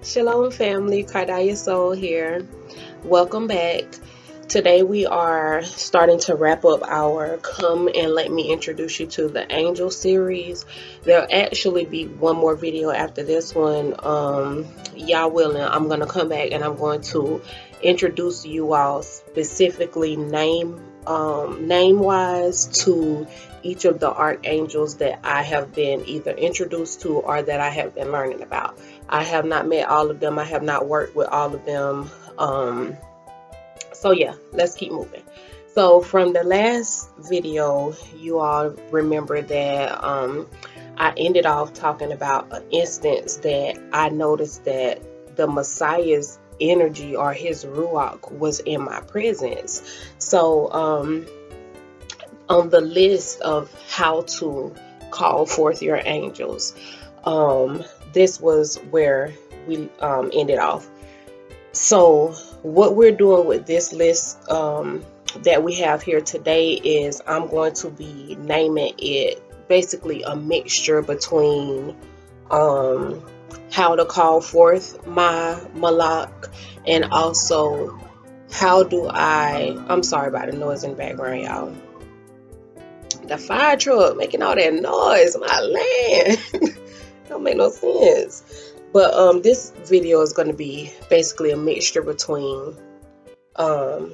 Shalom family, KARDAYAH'S soul here. Welcome back. Today we are starting to wrap up our Come and Let Me Introduce You to the Angel series. There'll actually be one more video after this one. Y'all willing, I'm going to come back and I'm going to introduce you all specifically name-wise to each of the archangels that I have been either introduced to or that I have been learning about. I have not met all of them. I have not worked with all of them. So yeah, let's keep moving. So from the last video, you all remember that I ended off talking about an instance that I noticed that the Messiah's energy or his Ruach was in my presence. So on the list of how to call forth your angels, this was where we ended off. So what we're doing with this list that we have here today is I'm going to be naming it basically a mixture between how to call forth my Malak and also how do I'm sorry about the noise in the background, y'all. The fire truck making all that noise, my land. Don't make no sense. But this video is going to be basically a mixture between how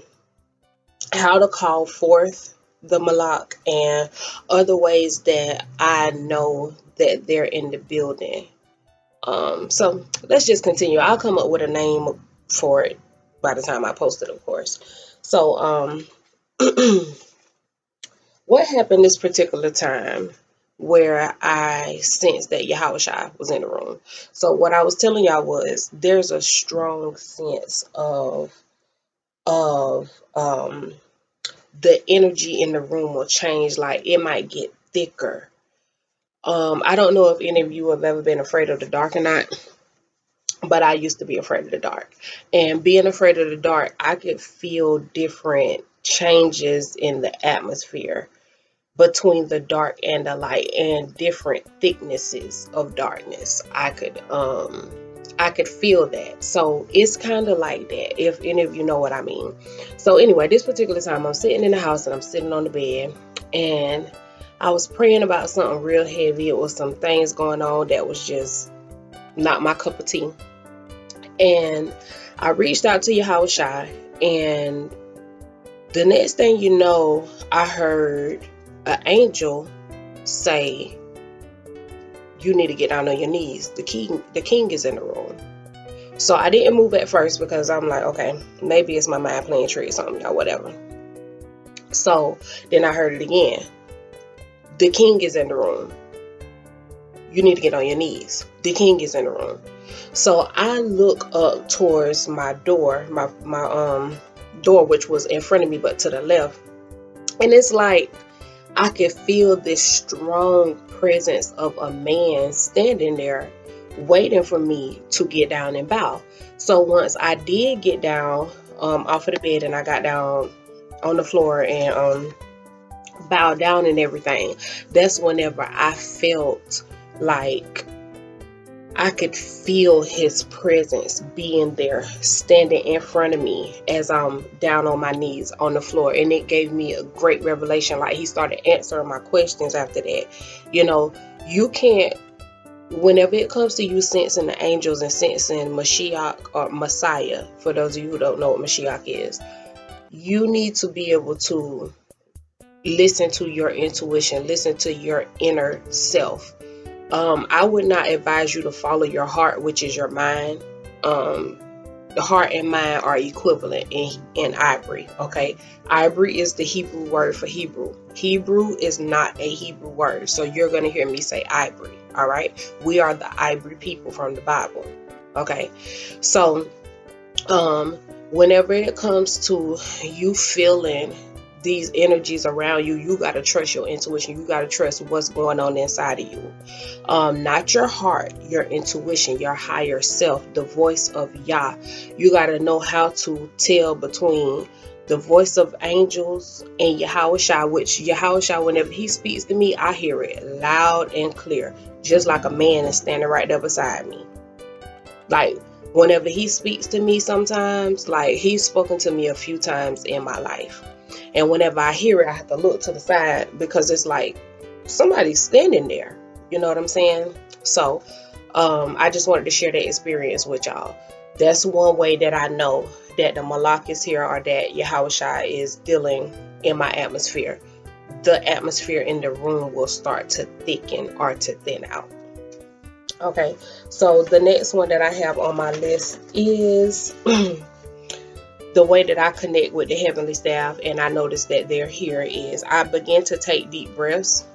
to call forth the Malak and other ways that I know that they're in the building. So let's just continue. I'll come up with a name for it by the time I post it, of course. So what happened this particular time where I sensed that Yahushua was in the room? So what I was telling y'all was there's a strong sense of the energy in the room will change. Like it might get thicker. I don't know if any of you have ever been afraid of the dark or not, but I used to be afraid of the dark. And being afraid of the dark, I could feel different changes in the atmosphere between the dark and the light and different thicknesses of darkness. I could feel that. So it's kind of like that, if any of you know what I mean. So anyway, this particular time I'm sitting in the house and I'm sitting on the bed and I was praying about something real heavy. It was some things going on that was just not my cup of tea. And I reached out to Yahushua, and the next thing you know, I heard an angel say, you need to get down on your knees. The king is in the room. So I didn't move at first because I'm like, okay, maybe it's my mind playing tricks on me or whatever. So then I heard it again. The king is in the room. You need to get on your knees. The king is in the room. So I look up towards my door, my door, which was in front of me, but to the left. And it's like I could feel this strong presence of a man standing there waiting for me to get down and bow. So once I did get down off of the bed and I got down on the floor and bowed down and everything, that's whenever I felt like I could feel his presence being there, standing in front of me as I'm down on my knees on the floor. And it gave me a great revelation. Like he started answering my questions after that. You know, you can't, whenever it comes to you sensing the angels and sensing Mashiach or Messiah, for those of you who don't know what Mashiach is, you need to be able to listen to your intuition, listen to your inner self. I would not advise you to follow your heart, which is your mind. The heart and mind are equivalent in ivory. Okay, ivory is the Hebrew word for Hebrew. Hebrew is not a Hebrew word, so you're going to hear me say ivory. All right, we are the ivory people from the Bible. Okay, so whenever it comes to you feeling these energies around you, you got to trust your intuition. You got to trust what's going on inside of you. Not your heart, your intuition, your higher self, the voice of Yah. You got to know how to tell between the voice of angels and Yahushua, which Yahushua, whenever he speaks to me, I hear it loud and clear, just like a man is standing right there beside me. Like Whenever he speaks to me sometimes, like he's spoken to me a few times in my life. And whenever I hear it, I have to look to the side because it's like somebody's standing there. You know what I'm saying? So I just wanted to share that experience with y'all. That's one way that I know that the Malak is here or that Yahushua is dealing in my atmosphere. The atmosphere in the room will start to thicken or to thin out. Okay, so the next one that I have on my list is the way that I connect with the heavenly staff, and I notice that they're here, is I begin to take deep breaths,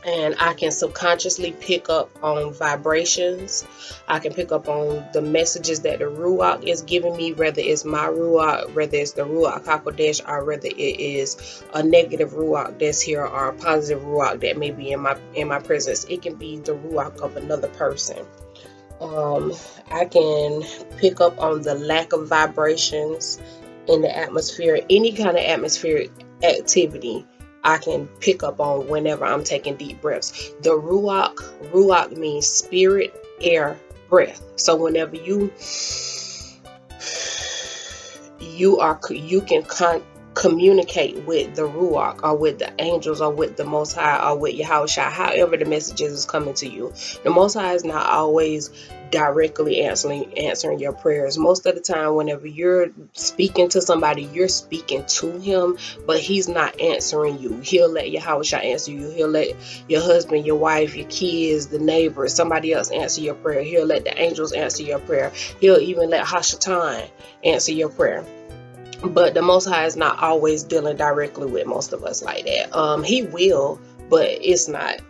and I can subconsciously pick up on vibrations. I can pick up on the messages that the Ruach is giving me, whether it's my Ruach, whether it's the Ruach HaKodesh, or whether it is a negative Ruach that's here or a positive Ruach that may be in my presence. It can be the Ruach of another person. I can pick up on the lack of vibrations in the atmosphere, any kind of atmospheric activity. I can pick up on whenever I'm taking deep breaths. The Ruach means spirit, air, breath. So whenever you can communicate with the Ruach or with the angels or with the Most High or with Yahushua, however the messages is coming to you. The Most High is not always directly answering your prayers. Most of the time, whenever you're speaking to somebody, you're speaking to him, but he's not answering you. He'll let Yahushua answer you. He'll let your husband, your wife, your kids, the neighbors, somebody else answer your prayer. He'll let the angels answer your prayer. He'll even let Hashatan answer your prayer. But the Most High is not always dealing directly with most of us like that. He will, but it's not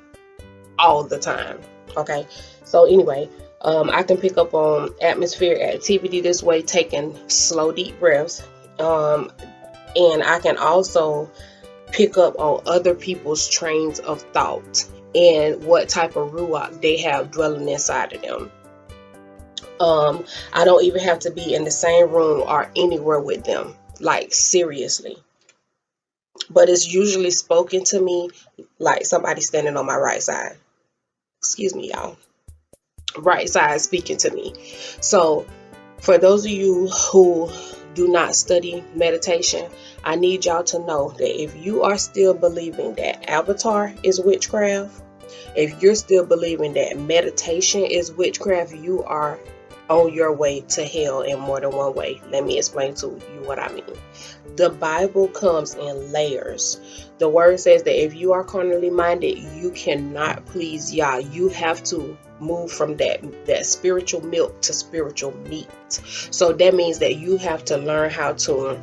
all the time. Okay, so anyway, I can pick up on atmospheric activity this way, taking slow, deep breaths. And I can also pick up on other people's trains of thought and what type of Ruach they have dwelling inside of them. I don't even have to be in the same room or anywhere with them, like seriously. But it's usually spoken to me like somebody standing on my right side. Excuse me, y'all. Right side speaking to me. So for those of you who do not study meditation, I need y'all to know that if you are still believing that avatar is witchcraft, if you're still believing that meditation is witchcraft, you are on your way to hell in more than one way. Let me explain to you what I mean. The Bible comes in layers. The word says that if you are carnally minded, you cannot please Yah. You have to move from that spiritual milk to spiritual meat. So that means that you have to learn how to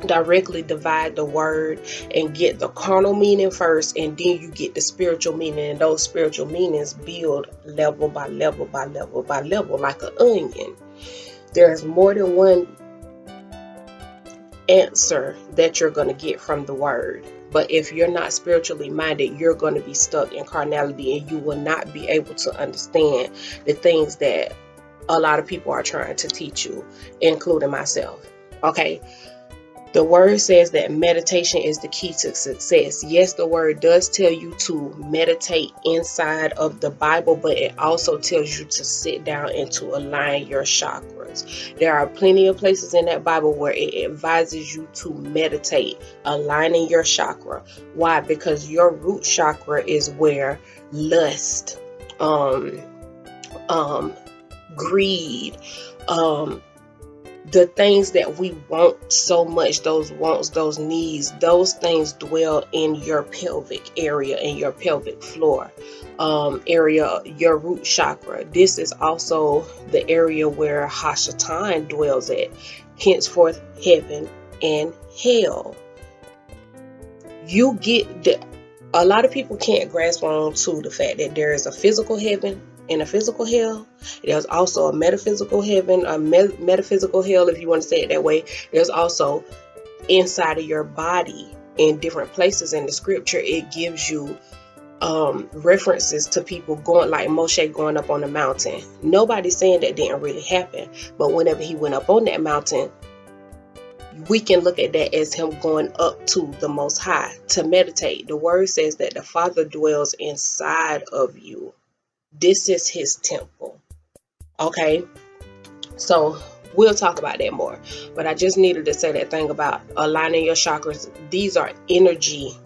directly divide the word and get the carnal meaning first, and then you get the spiritual meaning, and those spiritual meanings build level by level by level by level, like an onion. There's more than one answer that you're going to get from the word, but if you're not spiritually minded, you're going to be stuck in carnality, and you will not be able to understand the things that a lot of people are trying to teach you, including myself. Okay, the word says that meditation is the key to success. Yes, the word does tell you to meditate inside of the Bible, but it also tells you to sit down and to align your chakras. There are plenty of places in that Bible where it advises you to meditate, aligning your chakra. Why? Because your root chakra is where lust, greed, the things that we want so much, those wants, those needs, those things dwell in your pelvic area, in your pelvic floor area, your root chakra. This is also the area where Hashatan dwells at, henceforth heaven and hell. You get the A lot of people can't grasp on to the fact that there is a physical heaven and a physical hell. There's also a metaphysical heaven, a metaphysical hell, if you want to say it that way. There's also inside of your body, in different places in the scripture, it gives you references to people going, like Moshe going up on the mountain. Nobody's saying that didn't really happen, but whenever he went up on that mountain, we can look at that as him going up to the Most High to meditate. The word says that the Father dwells inside of you. This is his temple. Okay. So we'll talk about that more. But I just needed to say that thing about aligning your chakras. These are energy,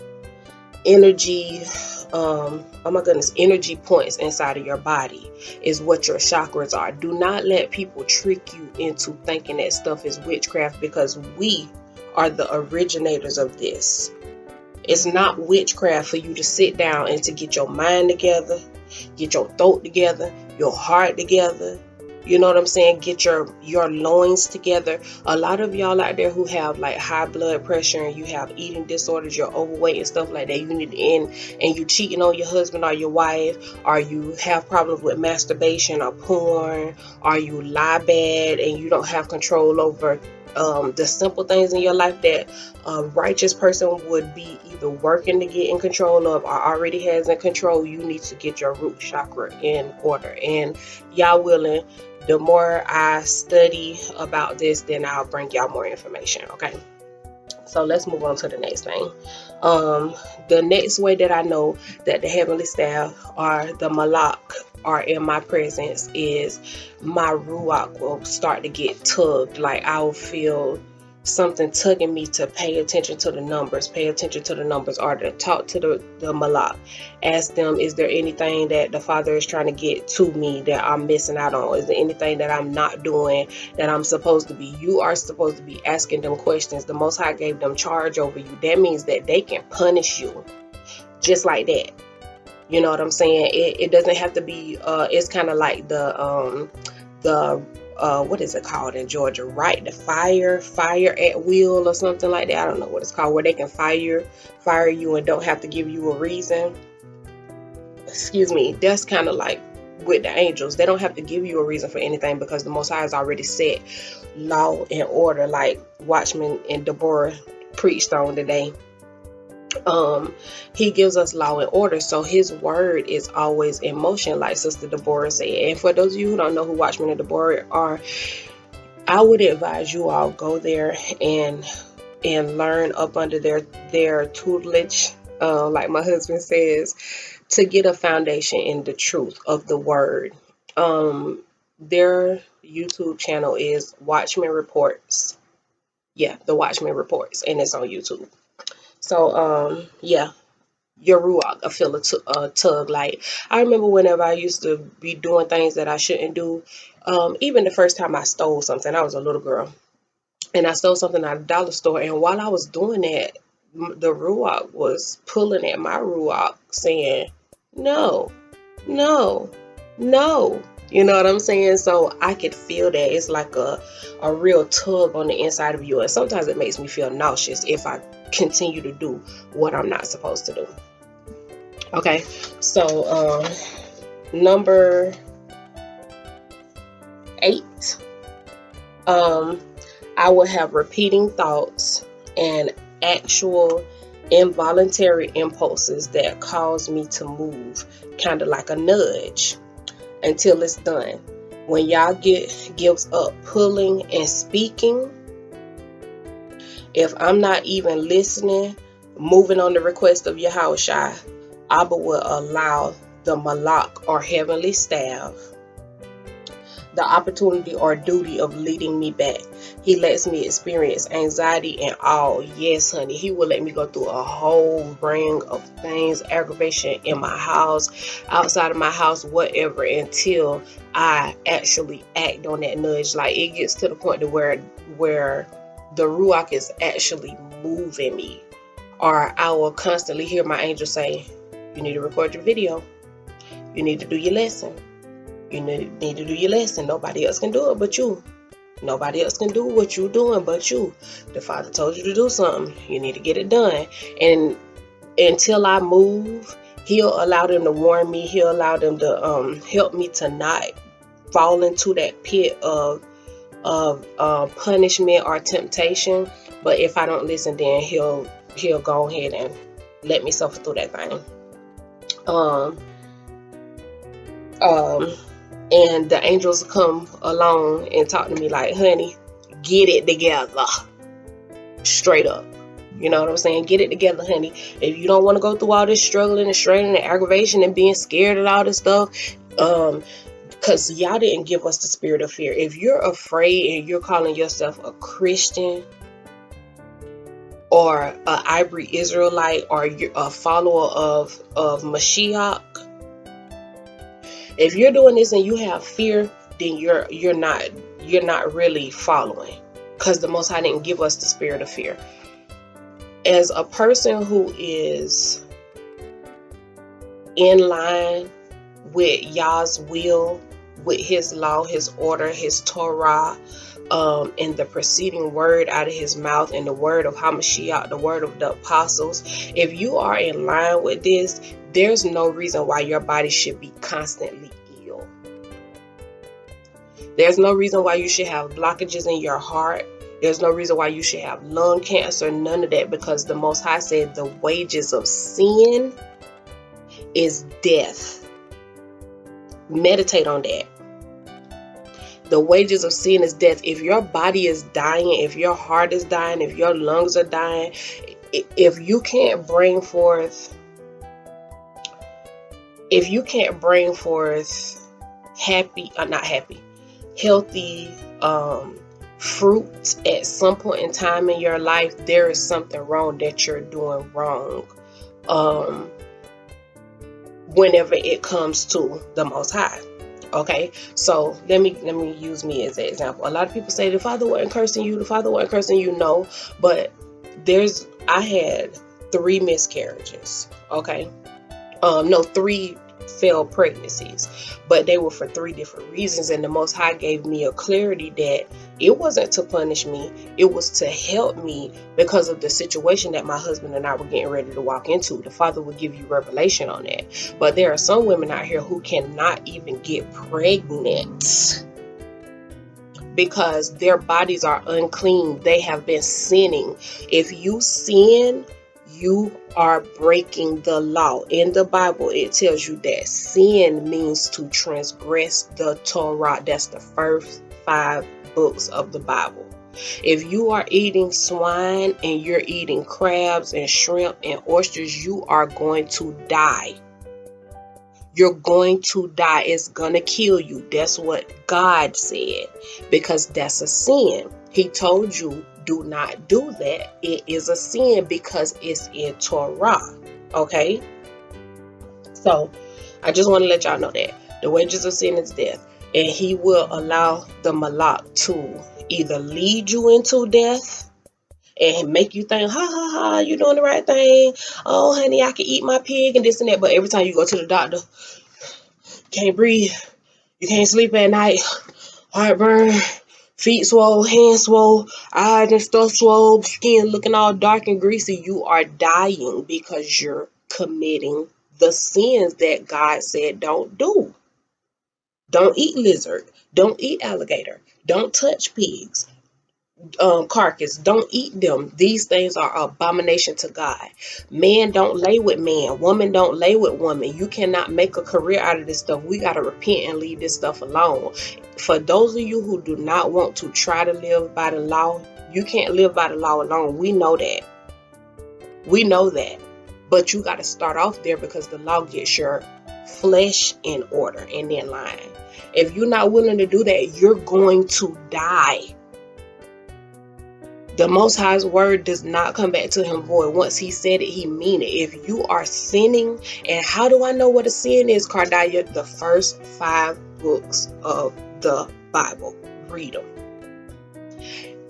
oh my goodness, energy points inside of your body is what your chakras are. Do not let people trick you into thinking that stuff is witchcraft, because we are the originators of this. It's not witchcraft for you to sit down and to get your mind together, get your throat together, your heart together. You know what I'm saying? Get your loins together. A lot of y'all out there who have like high blood pressure and you have eating disorders, you're overweight and stuff like that, you need to end, and you cheating on your husband or your wife, or you have problems with masturbation or porn, or you lie bad and you don't have control over the simple things in your life that a righteous person would be either working to get in control of or already has in control. You need to get your root chakra in order. And y'all willing, the more I study about this, then I'll bring y'all more information. Okay, so let's move on to the next thing. The next way that I know that the heavenly staff or the Malak are in my presence is my Ruach will start to get tugged. Like I will feel something tugging me to pay attention to the numbers, or to talk to the Malak. Ask them, is there anything that the Father is trying to get to me that I'm missing out on? Is there anything that I'm not doing that I'm supposed to be? You are supposed to be asking them questions. The Most High gave them charge over you. That means that they can punish you just like that. You know what I'm saying? It doesn't have to be, it's kind of like the what is it called in Georgia, right? The fire at will or something like that. I don't know what it's called, where they can fire you and don't have to give you a reason. Excuse me. That's kind of like with the angels. They don't have to give you a reason for anything, because the Most High has already set law and order, like Watchman and Deborah preached on today. He gives us law and order, so his word is always in motion, like Sister Deborah said. And for those of you who don't know who Watchman and Deborah are, I would advise you all go there and learn up under their tutelage, like my husband says, to get a foundation in the truth of the word. Their YouTube channel is Watchman Reports. Yeah, the Watchman Reports, and it's on YouTube. So, yeah, your Ruach, I feel a tug. Like, I remember whenever I used to be doing things that I shouldn't do, even the first time I stole something, I was a little girl, and I stole something at a dollar store, and while I was doing that, the Ruach was pulling at my Ruach, saying, no, no, no. You know what I'm saying? So I could feel that. It's like a real tug on the inside of you. And sometimes it makes me feel nauseous if I continue to do what I'm not supposed to do. Okay, so number 8, I will have repeating thoughts and actual involuntary impulses that cause me to move, kind of like a nudge, until it's done. When y'all gives up pulling and speaking, if I'm not even listening, moving on the request of Yahushua, Abba will allow the Malak or heavenly staff the opportunity or duty of leading me back. He lets me experience anxiety and awe. Yes, honey, he will let me go through a whole ring of things, aggravation in my house, outside of my house, whatever, until I actually act on that nudge. Like, it gets to the point to where the Ruach is actually moving me. Or I will constantly hear my angel say, you need to record your video. You need to do your lesson. You need to do your lesson. Nobody else can do it but you. Nobody else can do what you're doing but you. The Father told you to do something. You need to get it done. And until I move, He'll allow them to warn me. He'll allow them to help me to not fall into that pit of punishment or temptation. But if I don't listen, then He'll go ahead and let me suffer through that thing. And the angels come along and talk to me like, honey, get it together. Straight up. You know what I'm saying? Get it together, honey. If you don't want to go through all this struggling and straining and aggravation and being scared of all this stuff, Because y'all didn't give us the spirit of fear. If you're afraid and you're calling yourself a Christian or an Ivory Israelite or you're a follower of Mashiach, if you're doing this and you have fear, then you're not really following. Because the Most High didn't give us the spirit of fear. As a person who is in line with Yah's will, with His law, His order, His Torah, and the preceding word out of His mouth, and the word of HaMashiach, the word of the apostles, if you are in line with this, there's no reason why your body should be constantly ill. There's no reason why you should have blockages in your heart. There's no reason why you should have lung cancer, none of that, because the Most High said the wages of sin is death. Meditate on that. The wages of sin is death. If your body is dying, if your heart is dying, if your lungs are dying, if you can't bring forth healthy fruit at some point in time in your life, there is something wrong that you're doing wrong. Whenever it comes to the Most High. Okay, so let me use me as an example. A lot of people say the Father wasn't cursing you, no, but I had 3 miscarriages. Okay, no, 3 failed pregnancies, but they were for 3 different reasons, and the Most High gave me a clarity that it wasn't to punish me, it was to help me because of the situation that my husband and I were getting ready to walk into. The Father will give you revelation on that. But there are some women out here who cannot even get pregnant because their bodies are unclean. They have been sinning. If you sin, you are breaking the law. In the Bible, it tells you that sin means to transgress the Torah. That's the first 5 books of the Bible. If you are eating swine and you're eating crabs and shrimp and oysters, you are going to die. You're going to die. It's gonna kill you. That's what God said, because that's a sin. He told you, do not do that. It is a sin because it's in Torah. Okay? So, I just want to let y'all know that. The wages of sin is death. And He will allow the Malak to either lead you into death and make you think, ha ha ha, you're doing the right thing. Oh, honey, I can eat my pig and this and that. But every time you go to the doctor, can't breathe. You can't sleep at night. Heartburn. Feet swole, hands swole, eyes and stuff swole, skin looking all dark and greasy. You are dying because you're committing the sins that God said don't do. Don't eat lizard. Don't eat alligator. Don't touch pigs. Carcass. Don't eat them. These things are abomination to God. Man don't lay with man. Woman don't lay with woman. You cannot make a career out of this stuff. We got to repent and leave this stuff alone. For those of you who do not want to try to live by the law, you can't live by the law alone. We know that. We know that. But you got to start off there because the law gets your flesh in order and then line. If you're not willing to do that, you're going to die. The Most High's word does not come back to Him void. Once He said it, He mean it. If you are sinning, and how do I know what a sin is, KARDAYAH? The first 5 books of the Bible. Read them.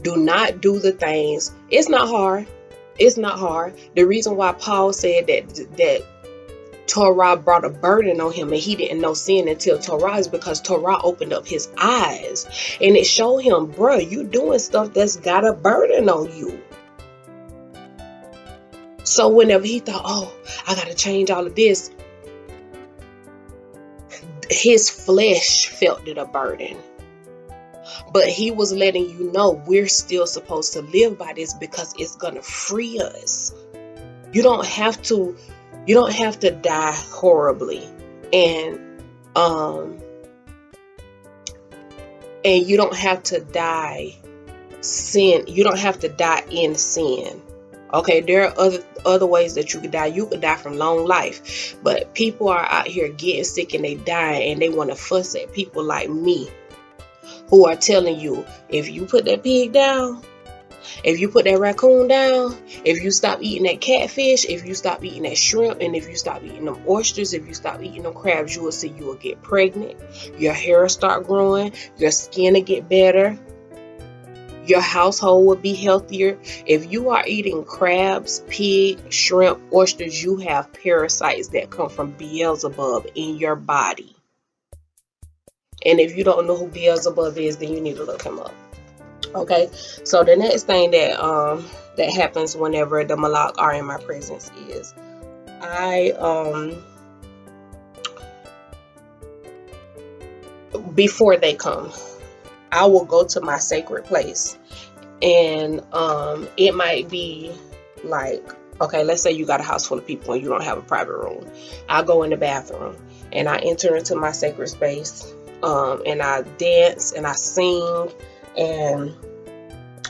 Do not do the things. It's not hard. It's not hard. The reason why Paul said that Torah brought a burden on him and he didn't know sin until Torah is because Torah opened up his eyes and it showed him, bro, you doing stuff that's got a burden on you. So whenever he thought, oh, I got to change all of this, his flesh felt it a burden. But he was letting you know we're still supposed to live by this because it's going to free us. You don't have to die horribly, and you don't have to die sin. You don't have to die in sin. Okay, there are other ways that you could die. You could die from long life, but people are out here getting sick and they dying, and they want to fuss at people like me who are telling you, if you put that pig down, if you put that raccoon down, if you stop eating that catfish, if you stop eating that shrimp, and if you stop eating them oysters, if you stop eating them crabs, you will see you will get pregnant, your hair will start growing, your skin will get better, your household will be healthier. If you are eating crabs, pig, shrimp, oysters, you have parasites that come from Beelzebub in your body. And if you don't know who Beelzebub is, then you need to look him up. Okay, so the next thing that happens whenever the Malak are in my presence is before they come, I will go to my sacred place, and it might be like, okay, let's say you got a house full of people and you don't have a private room. I go in the bathroom and I enter into my sacred space, and I dance and I sing and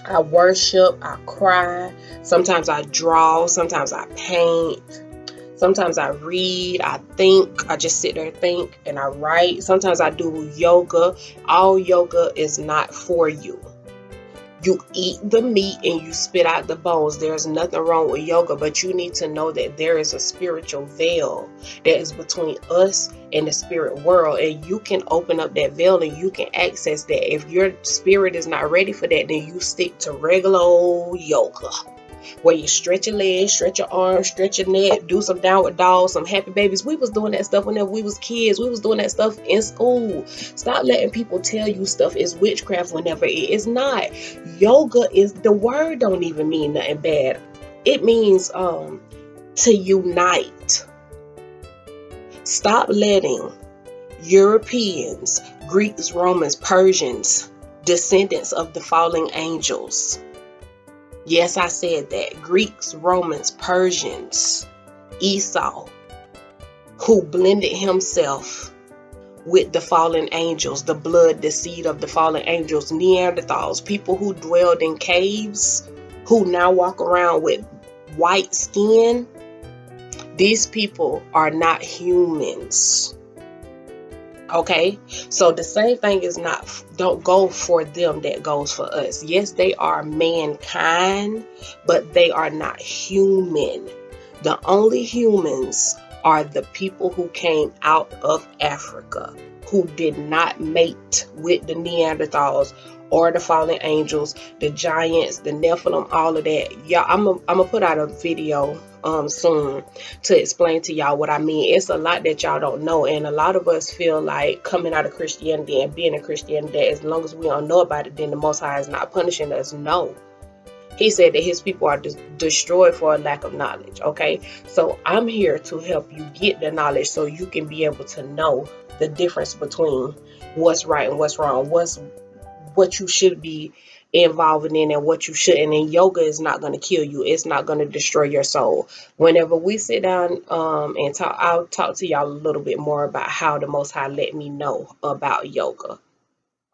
I worship, I cry. Sometimes I draw, sometimes I paint, sometimes I read, I think, I just sit there and think, and I write. Sometimes I do yoga. All yoga is not for you. You eat the meat and you spit out the bones. There's nothing wrong with yoga, but you need to know that there is a spiritual veil that is between us and the spirit world, and you can open up that veil and you can access that. If your spirit is not ready for that, then you stick to regular old yoga, where you stretch your legs, stretch your arms, stretch your neck, do some downward dogs, some happy babies. We was doing that stuff whenever we was kids. We was doing that stuff in school. Stop letting people tell you stuff is witchcraft whenever it is not. Yoga is, the word don't even mean nothing bad. It means to unite. Stop letting Europeans, Greeks, Romans, Persians, descendants of the fallen angels. Yes, I said that. Greeks, Romans, Persians, Esau, who blended himself with the fallen angels, the blood, the seed of the fallen angels, Neanderthals, people who dwelled in caves, who now walk around with white skin. These people are not humans. Okay, so the same thing is don't go for them that goes for us. Yes, they are mankind, but they are not human. The only humans are the people who came out of Africa, who did not mate with the Neanderthals or the fallen angels, the giants, the Nephilim, all of that. Yeah, I'm gonna put out a video soon to explain to y'all what I mean. It's a lot that y'all don't know, and a lot of us feel like coming out of Christianity and being in Christianity, that as long as we don't know about it, then the Most High is not punishing us. No. He said that his people are destroyed for a lack of knowledge. Okay, so I'm here to help you get the knowledge so you can be able to know the difference between what's right and what's wrong, what you should be involving in and what you shouldn't. And yoga is not going to kill you. It's not going to destroy your soul. Whenever we sit down and talk, I'll talk to y'all a little bit more about how the Most High let me know about yoga.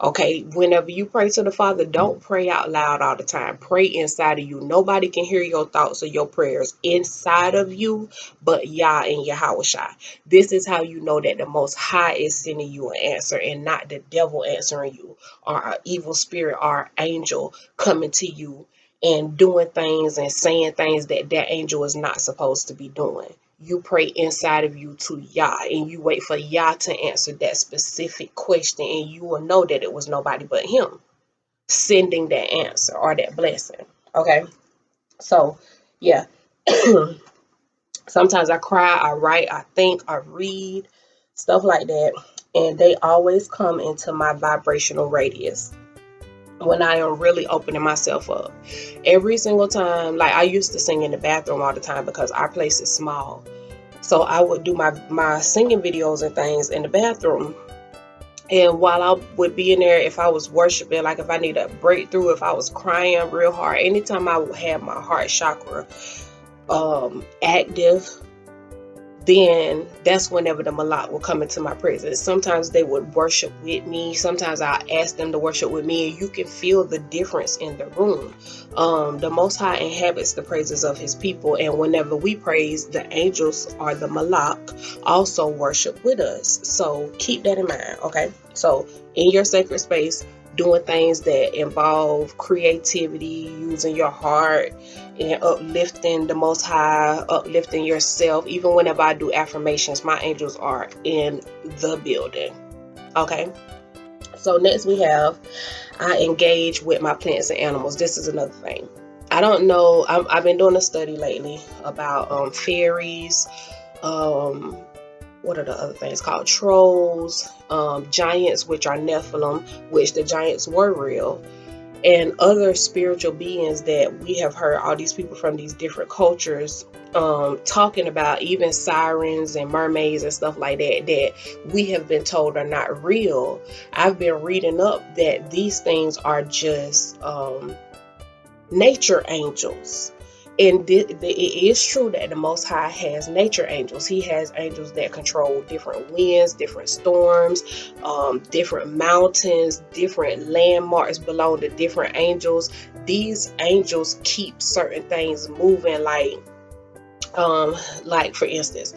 Okay, whenever you pray to the Father, don't pray out loud all the time. Pray inside of you. Nobody can hear your thoughts or your prayers inside of you but Yah and Yahweh. This is how you know that the Most High is sending you an answer and not the devil answering you, or an evil spirit or angel coming to you and doing things and saying things that angel is not supposed to be doing. You pray inside of you to Yah, and you wait for Yah to answer that specific question, and you will know that it was nobody but him sending that answer or that blessing. Okay, so yeah. Sometimes I cry, I write, I think, I read, stuff like that, and they always come into my vibrational radius when I am really opening myself up. Every single time, like I used to sing in the bathroom all the time because our place is small. So I would do my singing videos and things in the bathroom. And while I would be in there, if I was worshiping, like if I need a breakthrough, if I was crying real hard, anytime I would have my heart chakra active, then that's whenever the Malak will come into my presence. Sometimes they would worship with me. Sometimes I ask them to worship with me, and you can feel the difference in the room. The Most High inhabits the praises of his people, and whenever we praise, the angels or the Malak also worship with us. So keep that in mind, okay? So in your sacred space, doing things that involve creativity, using your heart, and uplifting the Most High, uplifting yourself. Even whenever I do affirmations, my angels are in the building. Okay. So next we have, I engage with my plants and animals. This is another thing. I don't know. I've been doing a study lately about fairies. What are the other things called? Trolls, giants, which are Nephilim, which the giants were real, and other spiritual beings that we have heard all these people from these different cultures talking about, even sirens and mermaids and stuff like that, that we have been told are not real. I've been reading up that these things are just nature angels. And it is true that the Most High has nature angels. He has angels that control different winds, different storms, different mountains, different landmarks belong to different angels. These angels keep certain things moving, like for instance,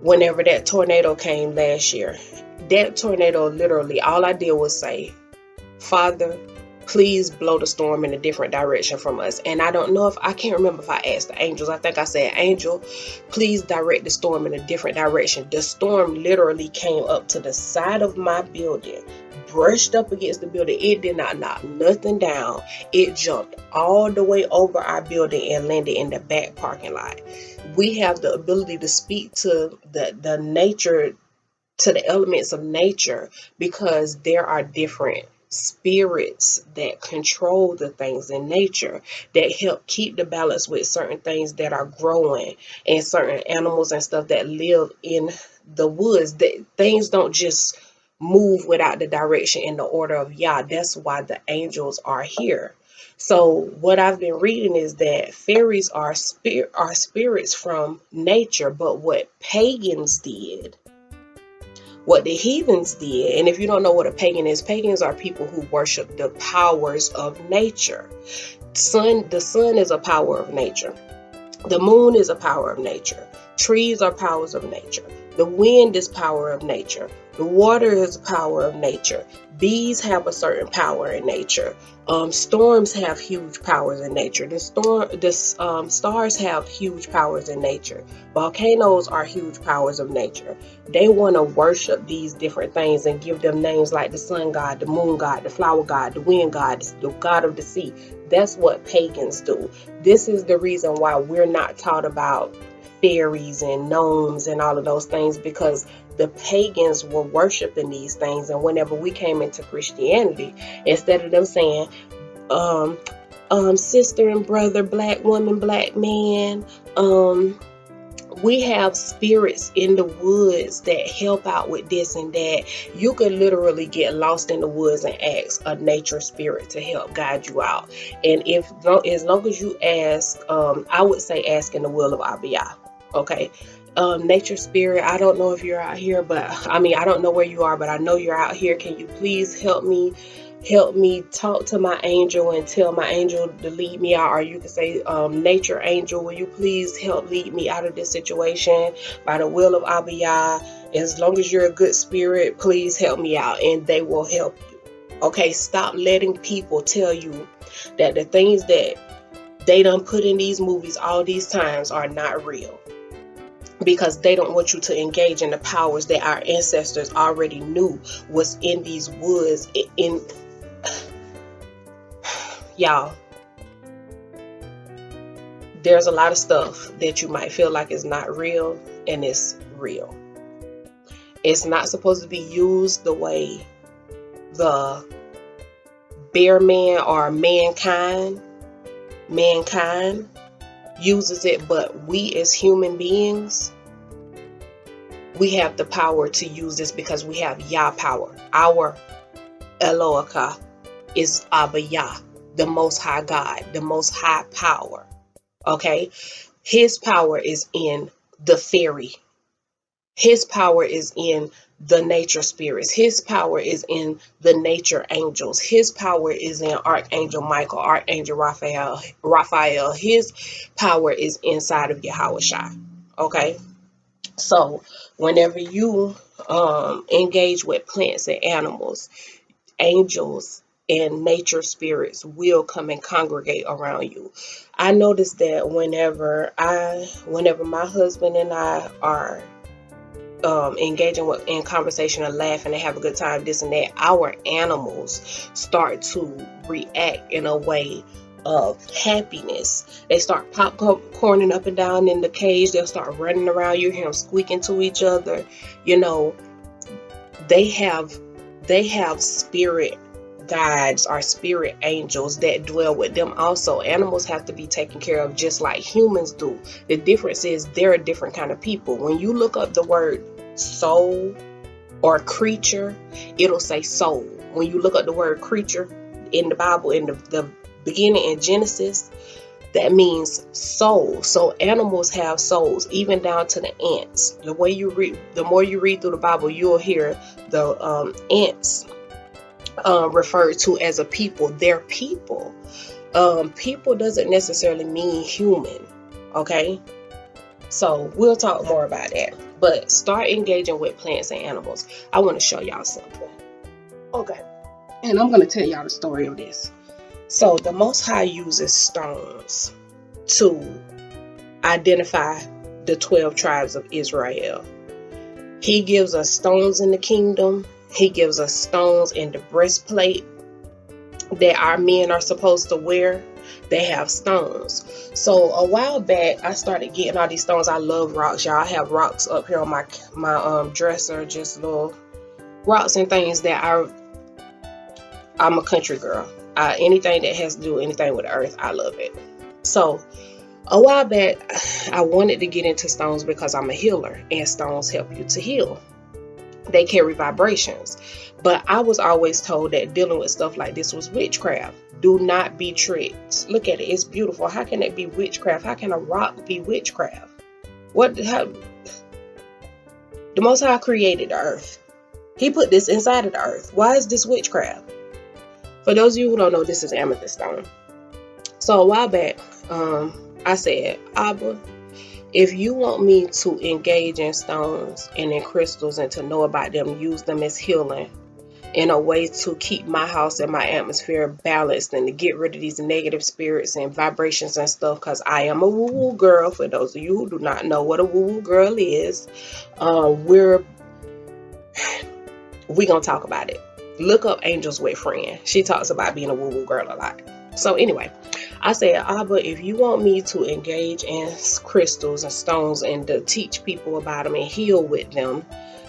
whenever that tornado came last year, that tornado literally, all I did was say, Father, please blow the storm in a different direction from us. And I don't know if, I can't remember if I asked the angels. I think I said, Angel, please direct the storm in a different direction. The storm literally came up to the side of my building, brushed up against the building. It did not knock nothing down. It jumped all the way over our building and landed in the back parking lot. We have the ability to speak to the nature, to the elements of nature, because there are different spirits that control the things in nature that help keep the balance with certain things that are growing and certain animals and stuff that live in the woods. That things don't just move without the direction and the order of Yah. That's why the angels are here. So what I've been reading is that fairies are spirits from nature, but what pagans did, what the heathens did, and if you don't know what a pagan is, pagans are people who worship the powers of nature. The sun is a power of nature. The moon is a power of nature. Trees are powers of nature. The wind is power of nature. The water is a power of nature. Bees have a certain power in nature. Storms have huge powers in nature. The stars have huge powers in nature. Volcanoes are huge powers of nature. They want to worship these different things and give them names like the sun god, the moon god, the flower god, the wind god, the god of the sea. That's what pagans do. This is the reason why we're not taught about fairies and gnomes and all of those things, because the pagans were worshiping these things. And whenever we came into Christianity, instead of them saying, sister and brother, black woman, black man, we have spirits in the woods that help out with this and that. You could literally get lost in the woods and ask a nature spirit to help guide you out. And as long as you ask, I would say ask in the will of Abiyah. Okay. Nature spirit, I don't know if you're out here, but I don't know where you are, but I know you're out here. Can you please help me talk to my angel and tell my angel to lead me out? Or you can say, nature angel, will you please help lead me out of this situation by the will of Abiyah? As long as you're a good spirit, please help me out, and they will help you. Okay, stop letting people tell you that the things that they done put in these movies all these times are not real, because they don't want you to engage in the powers that our ancestors already knew was in these woods. Y'all, there's a lot of stuff that you might feel like is not real, and it's real. It's not supposed to be used the way the bear man or mankind uses it, but we as human beings, we have the power to use this because we have Yah power. Our Elohaka is Abiyah, the Most High God, the Most High power. Okay? His power is in the fairy. His power is in the nature spirits. His power is in the nature angels. His power is in Archangel Michael, Archangel Raphael. His power is inside of Yahweh Shai. Okay? So whenever you engage with plants and animals, angels and nature spirits will come and congregate around you. I noticed that whenever my husband and I are engaging in conversation and laughing and have a good time, this and that, our animals start to react in a way of happiness. They start popcorning up and down in the cage. They'll start running around. You hear them squeaking to each other. You know, they have spirit guides or spirit angels that dwell with them also. Animals have to be taken care of just like humans do. The difference is they're a different kind of people. When you look up the word soul or creature, it'll say soul. When you look up the word creature in the Bible, in the beginning in Genesis, that means soul. So animals have souls, even down to the ants. The more you read through the Bible, you'll hear the ants referred to as a people. They're people. People doesn't necessarily mean human. Okay, so we'll talk more about that. But start engaging with plants and animals. I want to show y'all something. Okay, and I'm going to tell y'all the story of this. So the Most High uses stones to identify the 12 tribes of Israel. He gives us stones in the kingdom. He gives us stones in the breastplate that our men are supposed to wear. They have stones. So a while back, I started getting all these stones. I love rocks, y'all. I have rocks up here on my dresser, just little rocks and things that I'm a country girl. Anything that has to do anything with the earth, I love it. So a while back, I wanted to get into stones because I'm a healer, and stones help you to heal. They carry vibrations. But I was always told that dealing with stuff like this was witchcraft. Do not be tricked. Look at it. It's beautiful. How can it be witchcraft? How can a rock be witchcraft? The Most High created the earth. He put this inside of the earth. Why is this witchcraft? For those of you who don't know, this is amethyst stone. So a while back, I said, Abba, if you want me to engage in stones and in crystals and to know about them, use them as healing in a way to keep my house and my atmosphere balanced and to get rid of these negative spirits and vibrations and stuff, because I am a woo-woo girl. For those of you who do not know what a woo-woo girl is, we're gonna talk about it. Look up Angels with Friend. She talks about being a woo-woo girl a lot. So anyway, I said, Abba, if you want me to engage in crystals and stones and to teach people about them and heal with them,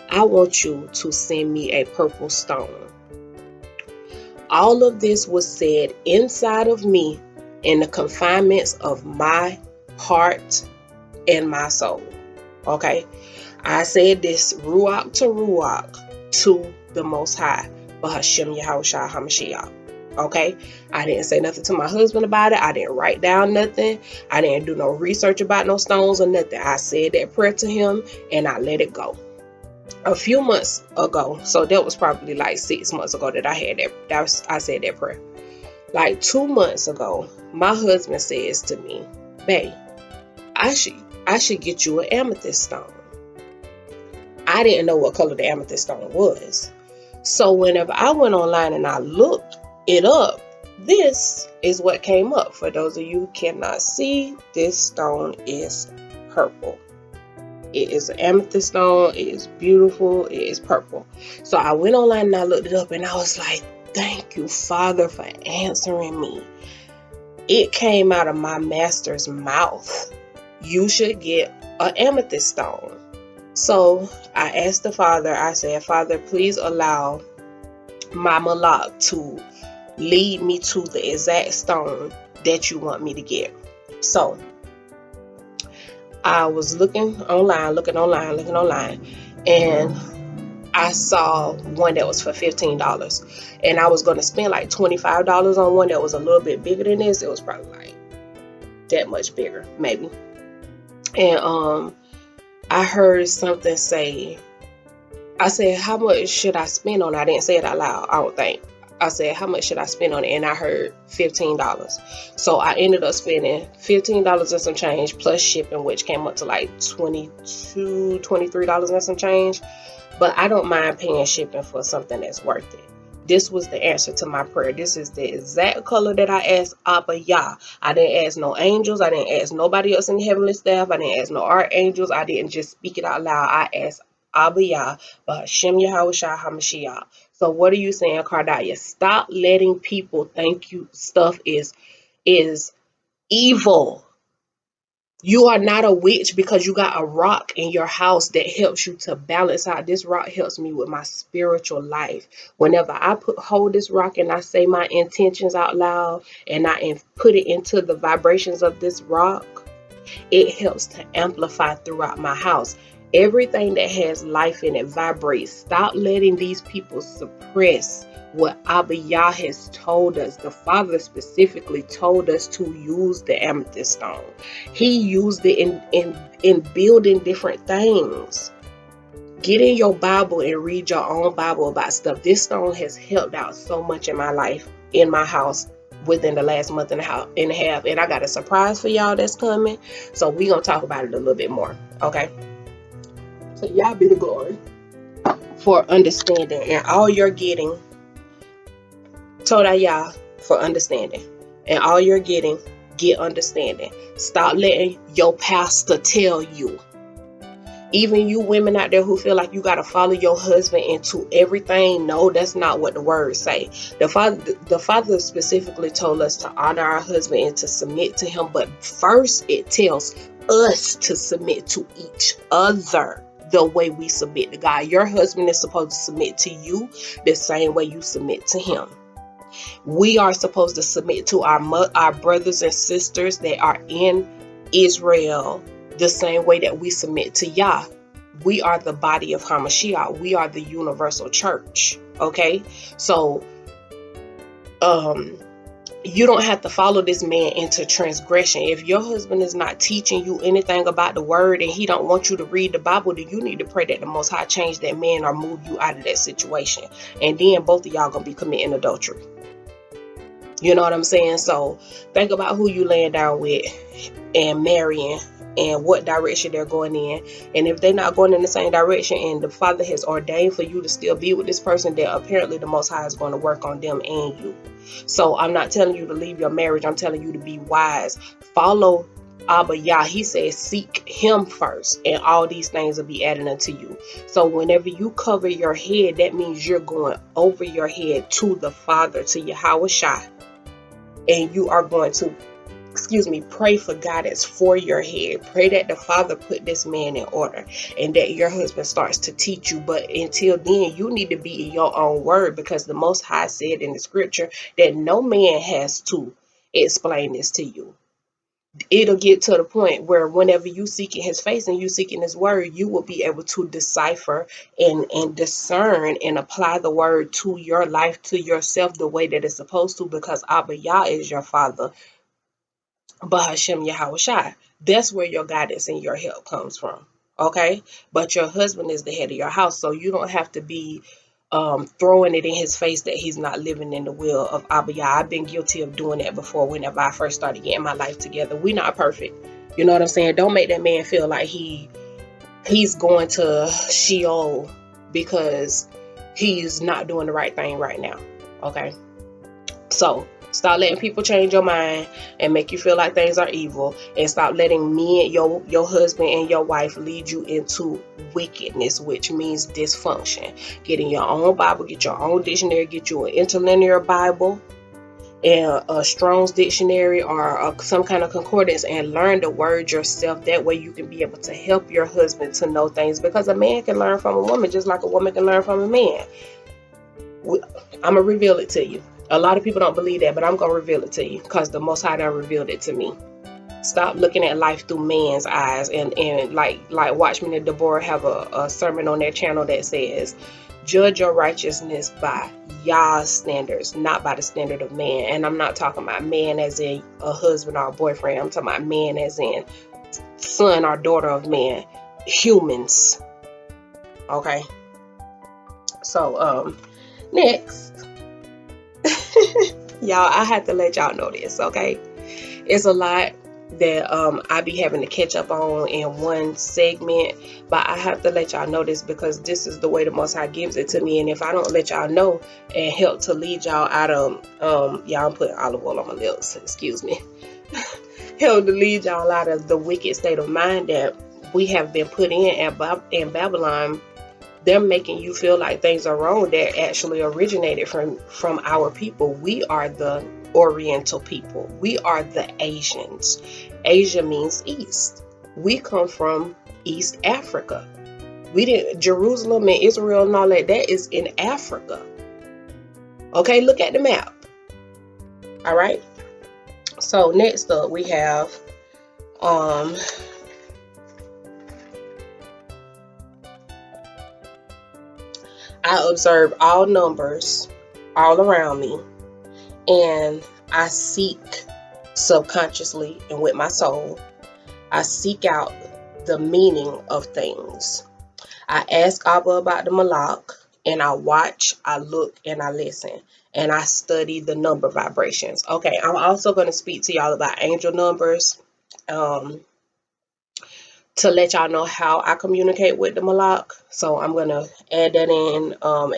I want you to send me a purple stone. All of this was said inside of me in the confinements of my heart and my soul. Okay? I said this Ruach to the Most High, Bahashem Yahushua HaMashiach. Okay? I didn't say nothing to my husband about it. I didn't write down nothing. I didn't do no research about no stones or nothing. I said that prayer to him and I let it go. A few months ago, so that was probably like 6 months ago that I had that. I said that prayer. Like 2 months ago, my husband says to me, babe, I should get you an amethyst stone. I didn't know what color the amethyst stone was. So whenever I went online and I looked it up, this is what came up. For those of you who cannot see, this stone is purple. It is an amethyst stone. It is beautiful. It is purple. So I went online and I looked it up and I was like, thank you, Father, for answering me. It came out of my master's mouth. You should get an amethyst stone. So I asked the Father, I said, Father, please allow my Malak to lead me to the exact stone that you want me to get. So I was looking online, and I saw one that was for $15, and I was going to spend like $25 on one that was a little bit bigger than this. It was probably like that much bigger, maybe. And I heard something say, I said, how much should I spend on it? I didn't say it out loud, I don't think. I said, how much should I spend on it? And I heard $15. So I ended up spending $15 and some change plus shipping, which came up to like $22, $23 and some change. But I don't mind paying shipping for something that's worth it. This was the answer to my prayer. This is the exact color that I asked Abba Yah. I didn't ask no angels. I didn't ask nobody else in the heavenly staff. I didn't ask no archangels. I didn't just speak it out loud. I asked Abba Yah, Hashem Yahweh Shai HaMashiach. So what are you saying, KARDAYAH? Stop letting people think you stuff is evil. You are not a witch because you got a rock in your house that helps you to balance out. This rock helps me with my spiritual life. Whenever I hold this rock and I say my intentions out loud and I put it into the vibrations of this rock, it helps to amplify throughout my house. Everything that has life in it vibrates. Stop letting these people suppress what Abba Yah has told us. The Father specifically told us to use the amethyst stone. He used it in building different things. Get in your Bible and read your own Bible about stuff. This stone has helped out so much in my life, in my house, within the last month and a half. And I got a surprise for y'all that's coming. So we're going to talk about it a little bit more. Okay? So y'all be the glory for understanding. And all you're getting, KARDAYAH, for understanding. And all you're getting, get understanding. Stop letting your pastor tell you. Even you women out there who feel like you got to follow your husband into everything. No, that's not what the words say. The Father specifically told us to honor our husband and to submit to him. But first it tells us to submit to each other the way we submit to God. Your husband is supposed to submit to you the same way you submit to him. We are supposed to submit to our brothers and sisters that are in Israel the same way that we submit to Yah. We are the body of HaMashiach. We are the universal church. Okay? So, you don't have to follow this man into transgression. If your husband is not teaching you anything about the word and he don't want you to read the Bible, then you need to pray that the Most High change that man or move you out of that situation. And then both of y'all gonna be committing adultery. You know what I'm saying? So think about who you laying down with and marrying and what direction they're going in. And if they're not going in the same direction and the Father has ordained for you to still be with this person, then apparently the Most High is going to work on them and you. So I'm not telling you to leave your marriage. I'm telling you to be wise. Follow Abba Yah. He says seek him first and all these things will be added unto you. So whenever you cover your head, that means you're going over your head to the Father, to Yahweh Shai. And you are going to, pray for guidance for your head. Pray that the Father put this man in order and that your husband starts to teach you. But until then, you need to be in your own word, because the Most High said in the scripture that no man has to explain this to you. It'll get to the point where whenever you seeking his face and you seeking his word, you will be able to decipher and discern and apply the word to your life, to yourself, the way that it's supposed to, because Abba Yah is your Father. But Hashem Yahweh Shai, that's where your guidance and your help comes from. Okay? But your husband is the head of your house, so you don't have to be throwing it in his face that he's not living in the will of Abba Yah. I've been guilty of doing that before whenever I first started getting my life together. We're not perfect. You know what I'm saying? Don't make that man feel like he's going to Sheol because he's not doing the right thing right now. Okay? So stop letting people change your mind and make you feel like things are evil, and stop letting me and your husband and your wife lead you into wickedness, which means dysfunction. Get in your own Bible, get your own dictionary, get you an interlinear Bible and a Strong's dictionary or some kind of concordance, and learn the word yourself. That way you can be able to help your husband to know things, because a man can learn from a woman just like a woman can learn from a man. I'm gonna reveal it to you. A lot of people don't believe that, but I'm going to reveal it to you because the Most High done revealed it to me. Stop looking at life through man's eyes. And like Watchmen and Deborah have a sermon on their channel that says, judge your righteousness by Yah's standards, not by the standard of man. And I'm not talking about man as in a husband or a boyfriend. I'm talking about man as in son or daughter of man. humans. Okay. So next, y'all, I have to let y'all know this, okay? It's a lot that I be having to catch up on in one segment, but I have to let y'all know this because this is the way the Most High gives it to me. And if I don't let y'all know and help to lead y'all out of y'all, I'm putting olive oil on my lips, excuse me, help to lead y'all out of the wicked state of mind that we have been put in Babylon. They're making you feel like things are wrong that actually originated from our people. We are the Oriental people. We are the Asians. Asia means east. We come from East Africa. We didn't Jerusalem and Israel and all that is in Africa. Okay, look at the map. All right. So next up we have I observe all numbers all around me, and I seek subconsciously and with my soul, I seek out the meaning of things. I ask Abba about the Malak, and I watch, I look, and I listen, and I study the number vibrations. Okay, I'm also going to speak to y'all about angel numbers, to let y'all know how I communicate with the Malak. So I'm going to add that in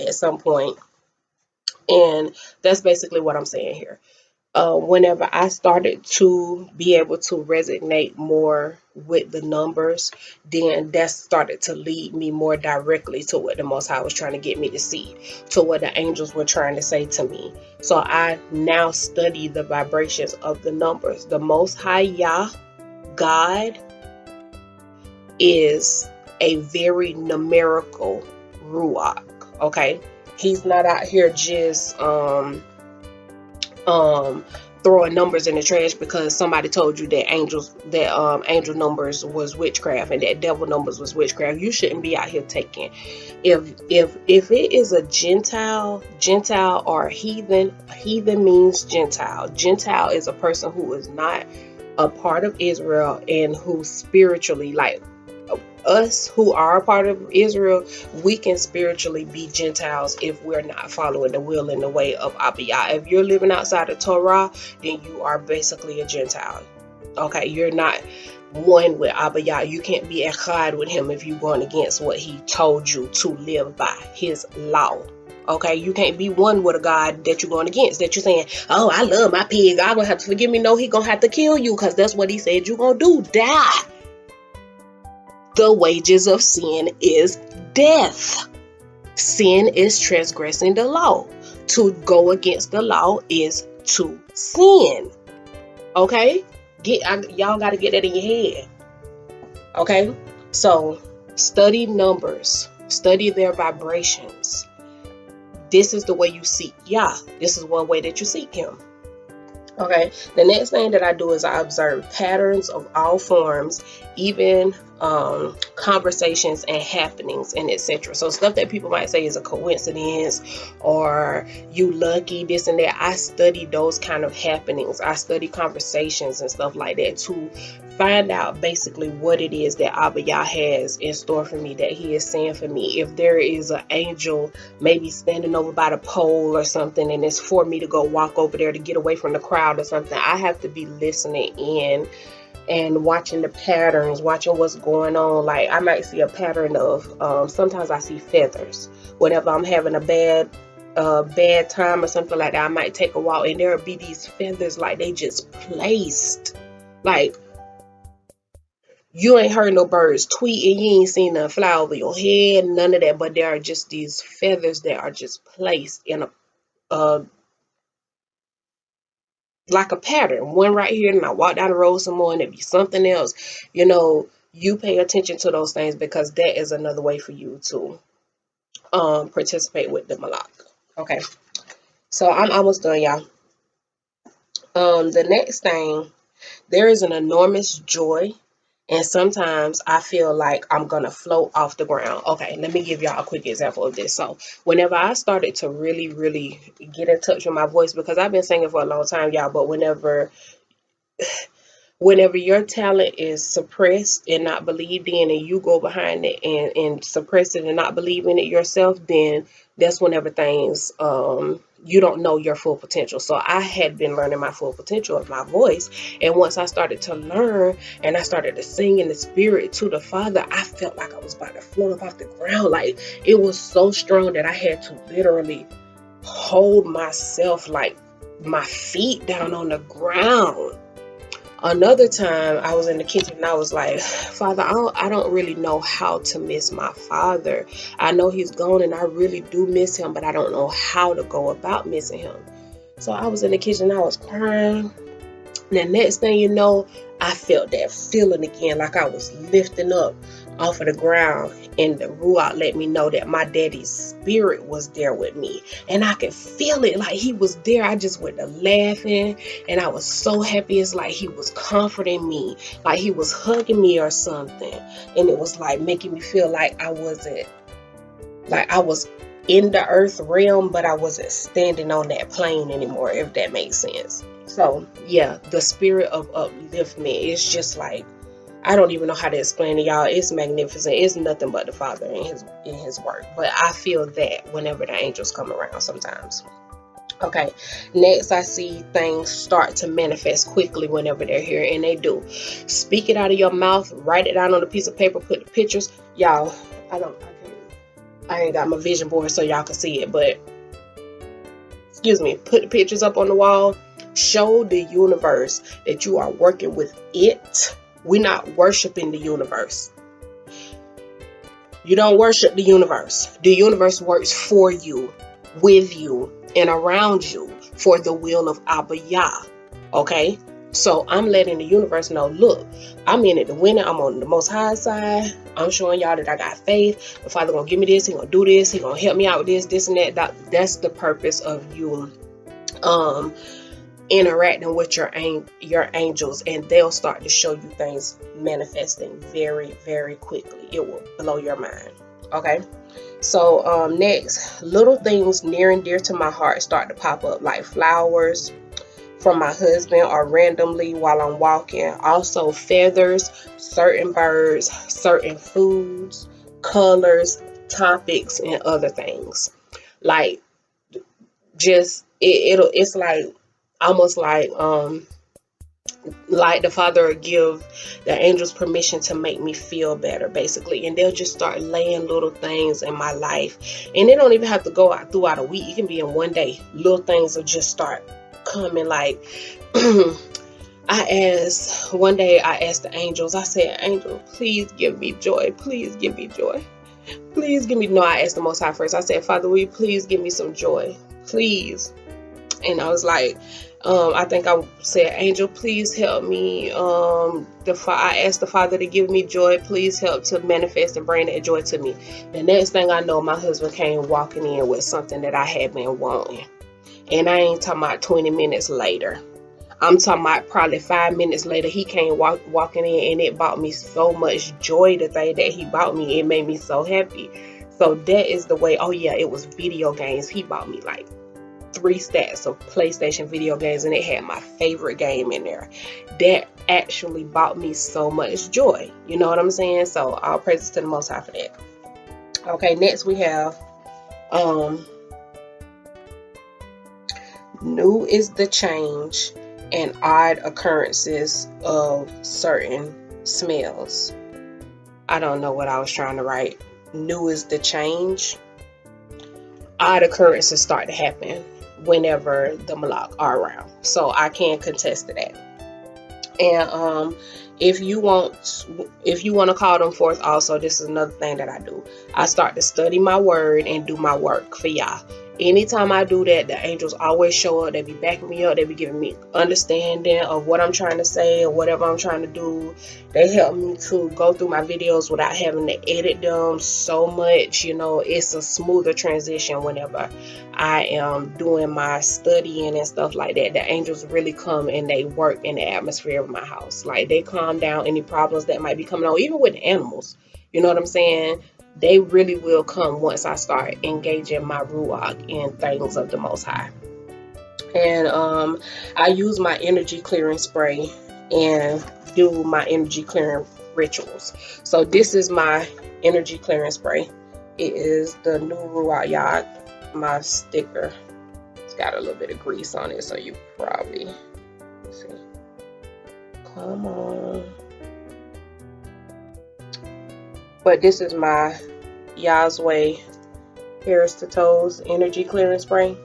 at some point. And that's basically what I'm saying here. Whenever I started to be able to resonate more with the numbers, then that started to lead me more directly to what the Most High was trying to get me to see, to what the angels were trying to say to me. So I now study the vibrations of the numbers. The Most High Yah, God, is a very numerical Ruach. Okay, he's not out here just throwing numbers in the trash because somebody told you that angel numbers was witchcraft and that devil numbers was witchcraft. You shouldn't be out here taking, if it is a Gentile or heathen means Gentile is a person who is not a part of Israel and who spiritually, like us who are a part of Israel, we can spiritually be Gentiles if we're not following the will and the way of Abba Yah. If you're living outside of Torah, then you are basically a Gentile. Okay, you're not one with Abba Yah. You can't be echad with him if you're going against what he told you to live by, his law. Okay, you can't be one with a God that you're going against, that you're saying, oh, I love my pig, God gonna have to forgive me. No, he gonna have to kill you because that's what he said you're gonna do, die. The wages of sin is death. Sin is transgressing the law. To go against the law is to sin. Okay? Y'all got to get that in your head. Okay? So, study numbers. Study their vibrations. This is the way you seek Yah. This is one way that you seek him. Okay, the next thing that I do is I observe patterns of all forms, even conversations and happenings and etc. So stuff that people might say is a coincidence or you lucky, this and that. I study those kind of happenings. I study conversations and stuff like that to find out basically what it is that Abba Yah has in store for me, that he is saying for me. If there is an angel maybe standing over by the pole or something and it's for me to go walk over there to get away from the crowd or something, I have to be listening in and watching the patterns, watching what's going on. Like I might see a pattern of sometimes I see feathers. Whenever I'm having a bad time or something like that, I might take a walk and there'll be these feathers like they just placed. Like you ain't heard no birds tweeting, you ain't seen them fly over your head, none of that, but there are just these feathers that are just placed in a like a pattern. One right here, and I walk down the road some more, and it be something else. You know, you pay attention to those things because that is another way for you to participate with the Malak. Okay, so I'm almost done, y'all. The next thing, there is an enormous joy, and sometimes I feel like I'm gonna float off the ground. Okay, let me give y'all a quick example of this. So whenever I started to really get in touch with my voice, because I've been singing for a long time, y'all, but Whenever your talent is suppressed and not believed in, and you go behind it and suppress it and not believe in it yourself, then that's whenever things you don't know your full potential. So I had been learning my full potential of my voice, and once I started to learn and I started to sing in the spirit to the Father, I felt like I was about to float up off the ground. Like, it was so strong that I had to literally hold myself, like my feet down on the ground. Another time I was in the kitchen and I was like, Father, I don't really know how to miss my father. I know he's gone and I really do miss him, but I don't know how to go about missing him. So I was in the kitchen and I was crying. And the next thing you know, I felt that feeling again, like I was lifting up off of the ground, and the Ruach let me know that my daddy's spirit was there with me, and I could feel it, like he was there. I just went to laughing, and I was so happy. It's like he was comforting me, like he was hugging me or something, and it was like making me feel like I wasn't, like I was in the earth realm, but I wasn't standing on that plane anymore, if that makes sense. So yeah, the spirit of upliftment is just like, I don't even know how to explain it, y'all. It's magnificent. It's nothing but the Father in his work. But I feel that whenever the angels come around sometimes. Okay, next I see things start to manifest quickly whenever they're here, and they do. Speak it out of your mouth, write it down on a piece of paper, put the pictures. Y'all, I ain't got my vision board so y'all can see it, but excuse me, put the pictures up on the wall. Show the universe that you are working with it. We're not worshiping the universe. You don't worship the universe. The universe works for you, with you, and around you for the will of Abba Yah. Okay? So I'm letting the universe know, look, I'm in it to win it. I'm on the most high side. I'm showing y'all that I got faith. The Father gonna give me this. He gonna do this. He gonna help me out with this and that. That's the purpose of you interacting with your angels, and they'll start to show you things manifesting very, very quickly. It will blow your mind. Okay, so next, little things near and dear to my heart start to pop up, like flowers from my husband, or randomly while I'm walking. Also feathers, certain birds, certain foods, colors, topics, and other things. Like, just it's like almost like the Father will give the angels permission to make me feel better, basically, and they'll just start laying little things in my life, and they don't even have to go out throughout a week. It can be in one day. Little things will just start coming. Like one day I asked the angels, I said, angel, please give me joy, please give me joy, please give me, no, I asked the Most High first. I said, Father, will you please give me some joy, please? And I was like, I think I said, angel, please help me. I asked the Father to give me joy. Please help to manifest and bring that joy to me. The next thing I know, my husband came walking in with something that I had been wanting. And I ain't talking about 20 minutes later. I'm talking about probably 5 minutes later, he came walking in, and it brought me so much joy. The thing that he bought me, it made me so happy. So that is the way. Oh yeah, it was video games. He bought me like 3 stacks of PlayStation video games, and it had my favorite game in there. That actually brought me so much joy. You know what I'm saying? So all praises to the Most High for that. Okay, next we have new is the change and odd occurrences of certain smells. I don't know what I was trying to write. New is the change. Odd occurrences start to happen whenever the Malak are around. So I can contest to that. And if you want to call them forth also, this is another thing that I do. I start to study my word and do my work for y'all. Anytime I do that, the angels always show up. They be backing me up. They be giving me understanding of what I'm trying to say or whatever I'm trying to do. They help me to go through my videos without having to edit them so much. You know, it's a smoother transition whenever I am doing my studying and stuff like that. The angels really come and they work in the atmosphere of my house. Like, they calm down any problems that might be coming on, even with the animals. You know what I'm saying? They really will come once I start engaging my Ruach in things of the Most High. And I use my energy clearing spray and do my energy clearing rituals. So this is my energy clearing spray. It is the new Ruach, my sticker. It's got a little bit of grease on it, so you probably see. Come on. But this is my Yah's Hairs to Toes energy clearing spray.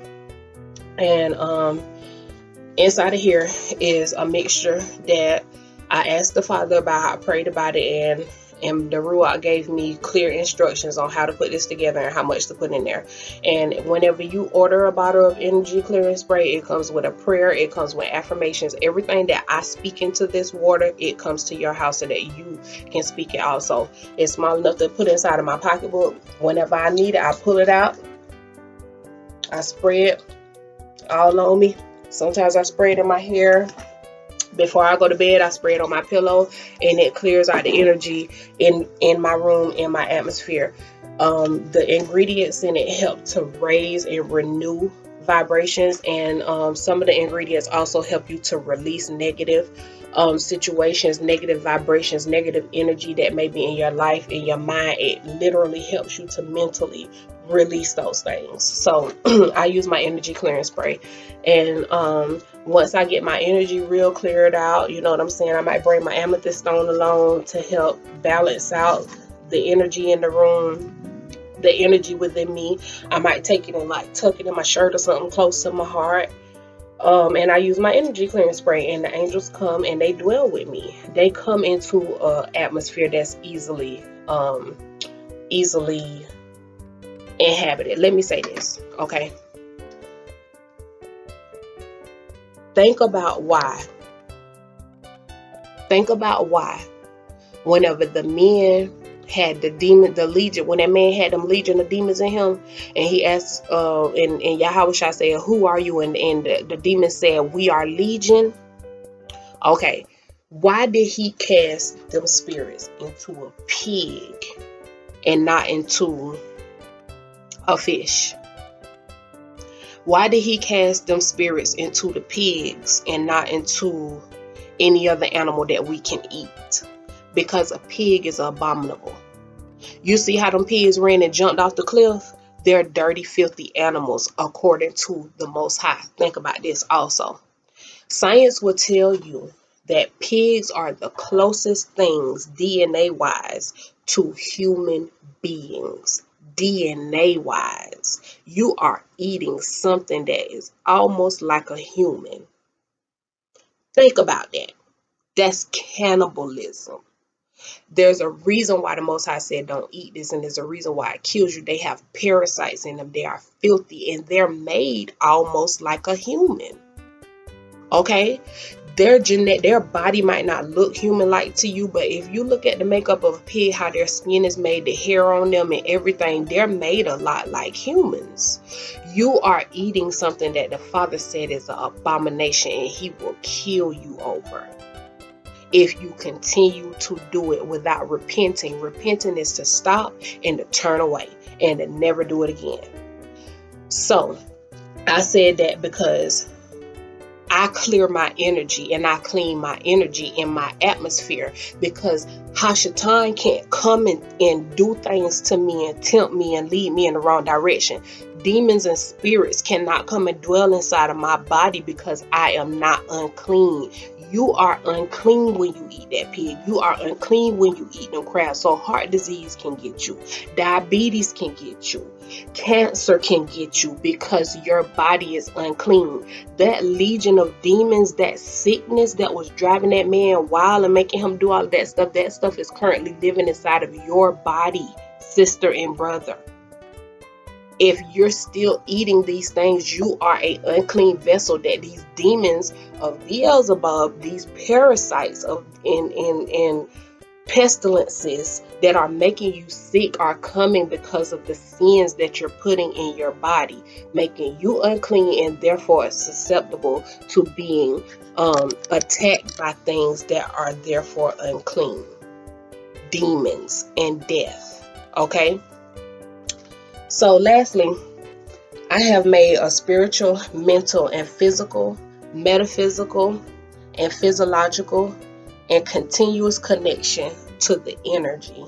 And inside of here is a mixture that I asked the Father about. I prayed about it, and the Ruach gave me clear instructions on how to put this together and how much to put in there. And whenever you order a bottle of energy clearing spray, it comes with a prayer, it comes with affirmations. Everything that I speak into this water, it comes to your house so that you can speak it also. It's small enough to put inside of my pocketbook. Whenever I need it, I pull it out, I spray it all on me. Sometimes I spray it in my hair. Before I go to bed, I spray it on my pillow, and it clears out the energy in my room, in my atmosphere. The ingredients in it help to raise and renew vibrations, and some of the ingredients also help you to release negative situations, negative vibrations, negative energy that may be in your life, in your mind. It literally helps you to mentally release those things. So I use my energy clearing spray, and once I get my energy real cleared out, you know what I'm saying, I might bring my amethyst stone along to help balance out the energy in the room, the energy within me. I might take it and like tuck it in my shirt or something close to my heart. And I use my energy clearing spray, and the angels come and they dwell with me. They come into an atmosphere that's easily inhabited. Let me say this, okay? Think about why. Whenever the men had the legion, when that man had them legion of demons in him, and he asked, and Yahweh said, "Who are you?" And the demon said, "We are legion." Okay, why did he cast them spirits into a pig and not into a fish? Why did he cast them spirits into the pigs and not into any other animal that we can eat? Because a pig is abominable. You see how them pigs ran and jumped off the cliff? They're dirty, filthy animals according to the Most High. Think about this also. Science will tell you that pigs are the closest things DNA-wise to human beings. DNA-wise, you are eating something that is almost like a human. Think about that. That's cannibalism. There's a reason why the Most High said don't eat this, and there's a reason why it kills you. They have parasites in them. They are filthy, and they're made almost like a human. Okay? Their body might not look human-like to you, but if you look at the makeup of a pig, how their skin is made, the hair on them and everything, they're made a lot like humans. You are eating something that the Father said is an abomination, and He will kill you over if you continue to do it without repenting. Repenting is to stop and to turn away and to never do it again. So I said that because I clear my energy and I clean my energy in my atmosphere, because Hashatan can't come and do things to me and tempt me and lead me in the wrong direction. Demons and spirits cannot come and dwell inside of my body because I am not unclean. You are unclean when you eat that pig. You are unclean when you eat them crabs. So heart disease can get you. Diabetes can get you. Cancer can get you because your body is unclean. That legion of demons, that sickness that was driving that man wild and making him do all of that stuff is currently living inside of your body, sister and brother. If you're still eating these things, you are an unclean vessel that these demons of Beelzebub, these parasites of in pestilences that are making you sick are coming because of the sins that you're putting in your body, making you unclean and therefore susceptible to being attacked by things that are therefore unclean. Demons and death. Okay? So lastly, I have made a spiritual, mental, and physical, metaphysical, and physiological and continuous connection to the energy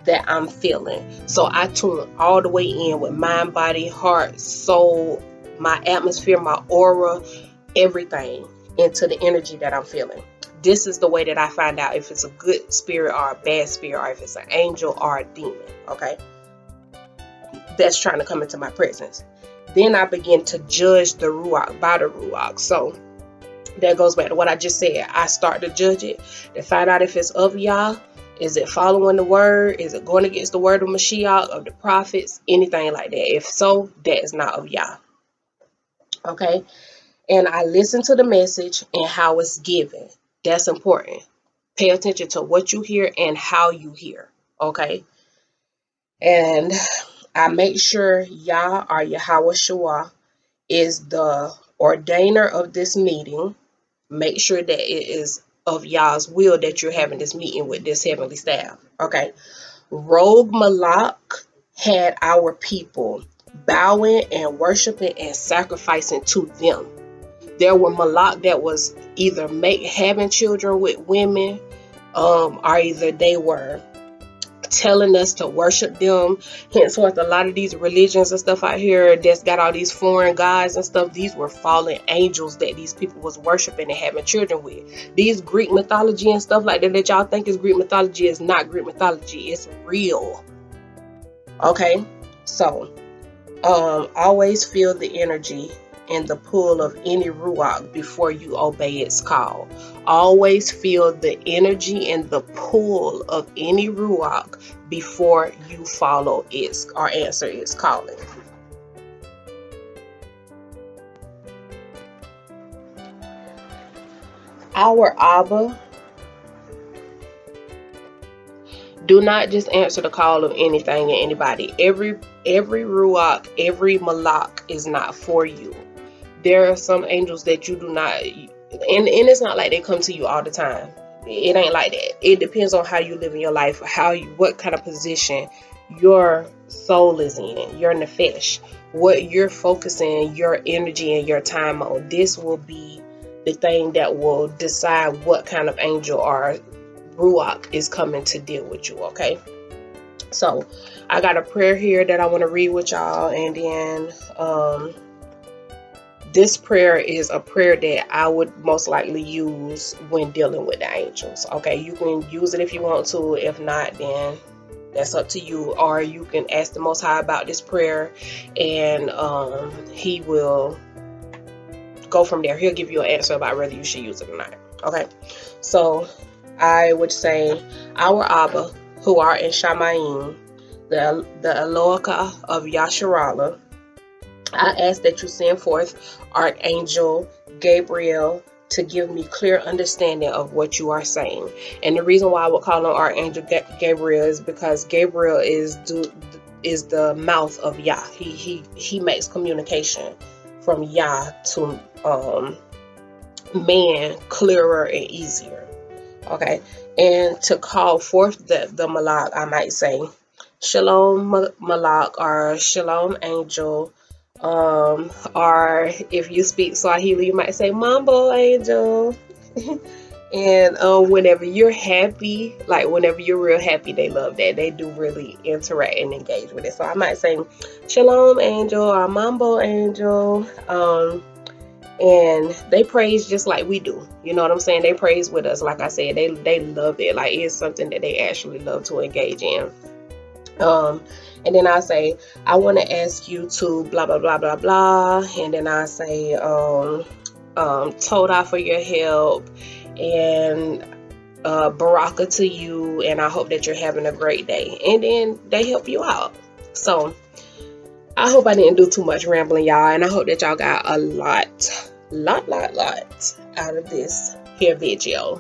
that I'm feeling. So I tune all the way in with mind, body, heart, soul, my atmosphere, my aura, everything into the energy that I'm feeling. This is the way that I find out if it's a good spirit or a bad spirit, or if it's an angel or a demon, okay, that's trying to come into my presence. Then I begin to judge the Ruach by the Ruach. So that goes back to what I just said. I start to judge it to find out if it's of Yah. Is it following the word? Is it going against the word of Mashiach, of the prophets, anything like that? If so, that is not of Yah. Okay? And I listen to the message and how it's given. That's important. Pay attention to what you hear and how you hear. Okay? And I make sure Yah or Yahweh Shua is the ordainer of this meeting. Make sure that it is of Yah's will that you're having this meeting with this heavenly staff. Okay. Rogue Malak had our people bowing and worshiping and sacrificing to them. There were Malak that was either having children with women, or either they were telling us to worship them. Henceforth, a lot of these religions and stuff out here that's got all these foreign gods and stuff, these were fallen angels that these people was worshiping and having children with. These Greek mythology and stuff like that y'all think is Greek mythology is not Greek mythology. It's real. Okay, so always feel the energy and the pull of any Ruach before you obey its call. Always feel the energy and the pull of any Ruach before you follow its or answer its calling. Our Abba, do not just answer the call of anything and anybody. Every Ruach, every Malak is not for you. There are some angels that you do not, and it's not like they come to you all the time. It ain't like that. It depends on how you live in your life, what kind of position your soul is in, your nefesh, what you're focusing your energy and your time on. This will be the thing that will decide what kind of angel or Ruach is coming to deal with you, okay? So I got a prayer here that I want to read with y'all, and then this prayer is a prayer that I would most likely use when dealing with the angels. Okay, you can use it if you want to. If not, then that's up to you. Or you can ask the Most High about this prayer, and he will go from there. He'll give you an answer about whether you should use it or not. Okay, so I would say, our Abba, who art in Shamayim, the Elohaka of Yasharallah, I ask that you send forth Archangel Gabriel to give me clear understanding of what you are saying. And the reason why I would call him Archangel Gabriel is because Gabriel is the mouth of Yah. He makes communication from Yah to man clearer and easier. Okay, and to call forth the Malak, I might say Shalom Malak or Shalom Angel. Or if you speak Swahili, you might say Mambo Angel. And whenever you're happy, like whenever you're real happy, they love that. They do really interact and engage with it. So I might say Shalom Angel or Mambo Angel. And they praise just like we do. You know what I'm saying? They praise with us. Like I said, they love it. Like it's something that they actually love to engage in. And then I say, I want to ask you to blah, blah, blah, blah, blah. And then I say, Toda for your help, and Baraka to you. And I hope that you're having a great day. And then they help you out. So I hope I didn't do too much rambling, y'all. And I hope that y'all got a lot out of this here video.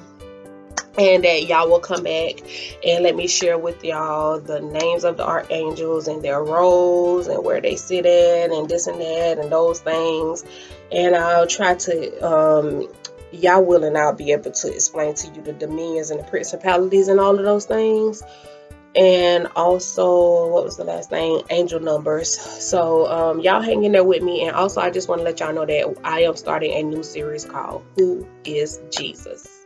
And that y'all will come back and let me share with y'all the names of the archangels and their roles and where they sit at and this and that and those things. And I'll try to, y'all willing, I'll be able to explain to you the dominions and the principalities and all of those things. And also, what was the last thing? Angel numbers. So y'all hang in there with me. And also, I just want to let y'all know that I am starting a new series called Who is Jesus?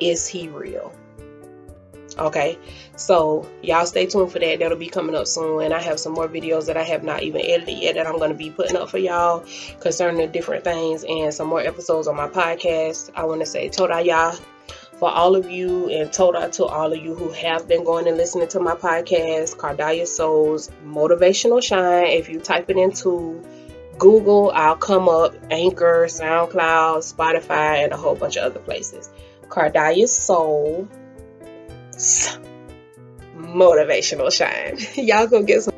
Is he real? Okay, so y'all stay tuned for that. That'll be coming up soon, and I have some more videos that I have not even edited yet that I'm going to be putting up for y'all concerning the different things, and some more episodes on my podcast. I want to say KARDAYAH for all of you, and Toda to all of you who have been going and listening to my podcast, KARDAYAH'S Motivational Shine. If you type it into Google, I'll come up, Anchor, SoundCloud, Spotify, and a whole bunch of other places. KARDAYAH'S Motivational Shine. Y'all go get some